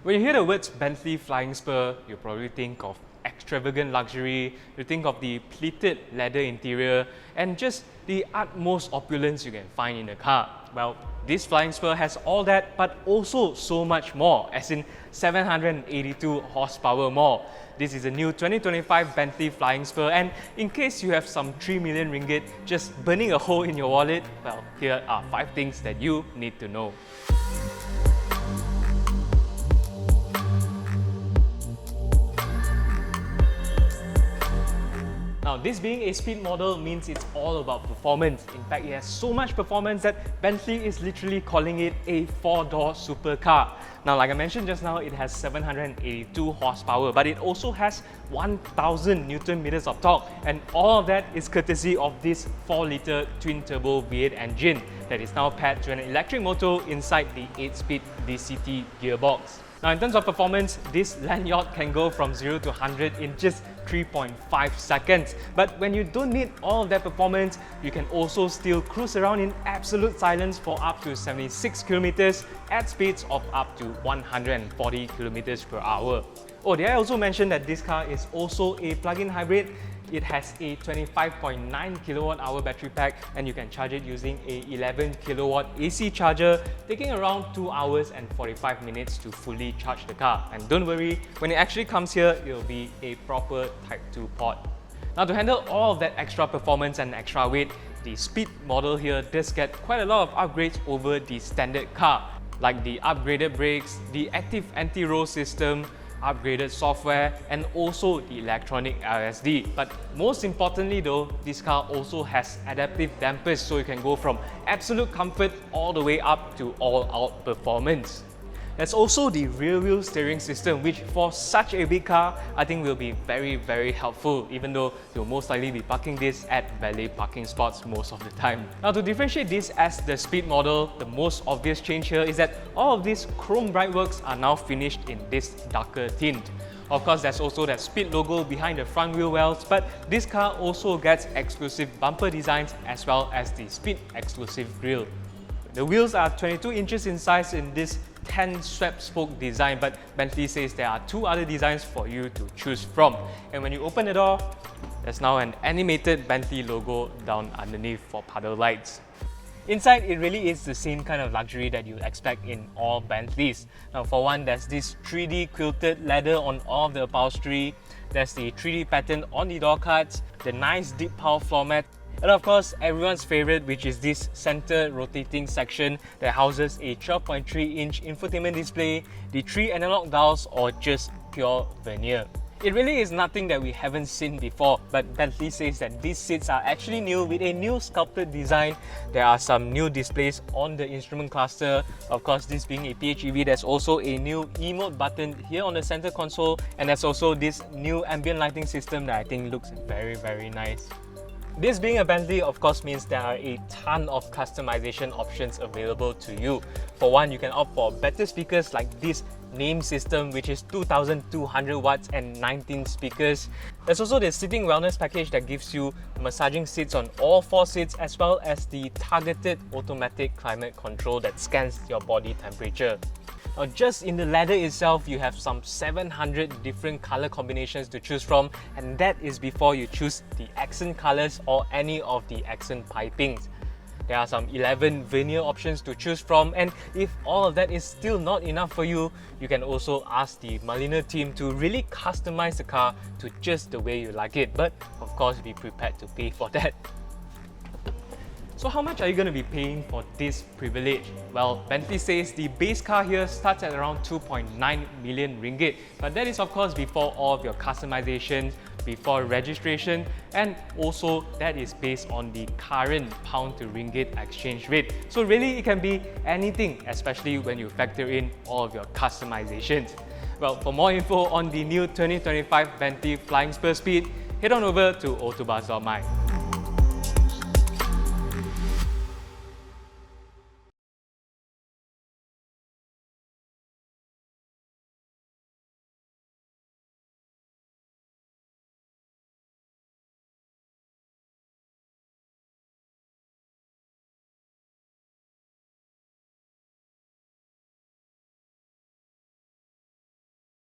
When you hear the words Bentley Flying Spur, you probably think of extravagant luxury, you think of the pleated leather interior, and just the utmost opulence you can find in a car. Well, this Flying Spur has all that, but also so much more, as in 782 horsepower more. This is a new 2025 Bentley Flying Spur, and in case you have some 3 million ringgit just burning a hole in your wallet, well, here are 5 things that you need to know. Now, this being a speed model means it's all about performance. In fact, it has so much performance that Bentley is literally calling it a 4-door supercar. Now, like I mentioned just now, it has 782 horsepower, but it also has 1000 Newton meters of torque, and all of that is courtesy of this 4-litre twin-turbo V8 engine that is now paired to an electric motor inside the 8-speed DCT gearbox. Now, in terms of performance, this land yacht can go from 0 to 100 in just 3.5 seconds. But when you don't need all of that performance, you can also still cruise around in absolute silence for up to 76 kilometers at speeds of up to 140 kilometers per hour. Oh, did I also mention that this car is also a plug-in hybrid? It has a 25.9 kilowatt-hour battery pack, and you can charge it using a 11 kilowatt AC charger, taking around 2 hours and 45 minutes to fully charge the car. And don't worry, when it actually comes here, it will be a proper Type 2 port. Now, to handle all of that extra performance and extra weight, the Speed model here does get quite a lot of upgrades over the standard car, like the upgraded brakes, the active anti-roll system, upgraded software, and also the electronic LSD. But most importantly though, this car also has adaptive dampers, so you can go from absolute comfort all the way up to all-out performance. There's also the rear-wheel steering system, which for such a big car, I think will be very helpful, even though you'll most likely be parking this at valet parking spots most of the time. Now, to differentiate this as the Speed model, the most obvious change here is that all of these chrome brightworks are now finished in this darker tint. Of course, there's also that Speed logo behind the front wheel wells, but this car also gets exclusive bumper designs as well as the Speed exclusive grille. The wheels are 22 inches in size in this 10 swept spoke design, but Bentley says there are 2 other designs for you to choose from. And when you open the door, there's now an animated Bentley logo down underneath for puddle lights. Inside, it really is the same kind of luxury that you'd expect in all Bentleys. Now, for one, there's this 3D quilted leather on all of the upholstery, there's the 3D pattern on the door cards, the nice deep power floor mat, and of course, everyone's favorite, which is this center rotating section that houses a 12.3-inch infotainment display, the 3 analog dials, or just pure veneer. It really is nothing that we haven't seen before, but Bentley says that these seats are actually new with a new sculpted design. There are some new displays on the instrument cluster. Of course, this being a PHEV, there's also a new emote button here on the center console, and there's also this new ambient lighting system that I think looks very nice. This being a Bentley, of course, means there are a ton of customization options available to you. For one, you can opt for better speakers like this name system, which is 2200 watts and 19 speakers. There's also the sitting wellness package that gives you massaging seats on all 4 seats, as well as the targeted automatic climate control that scans your body temperature. Now, just in the leather itself, you have some 700 different color combinations to choose from, and that is before you choose the accent colors or any of the accent pipings. There are some 11 veneer options to choose from, and if all of that is still not enough for you, you can also ask the Malina team to really customize the car to just the way you like it, but of course be prepared to pay for that. So how much are you going to be paying for this privilege? Well, Bentley says the base car here starts at around 2.9 million ringgit, but that is of course before all of your customizations, before registration, and also that is based on the current pound to ringgit exchange rate. So really it can be anything, especially when you factor in all of your customizations. Well, for more info on the new 2025 Bentley Flying Spur Speed, head on over to AutoBuzz.my.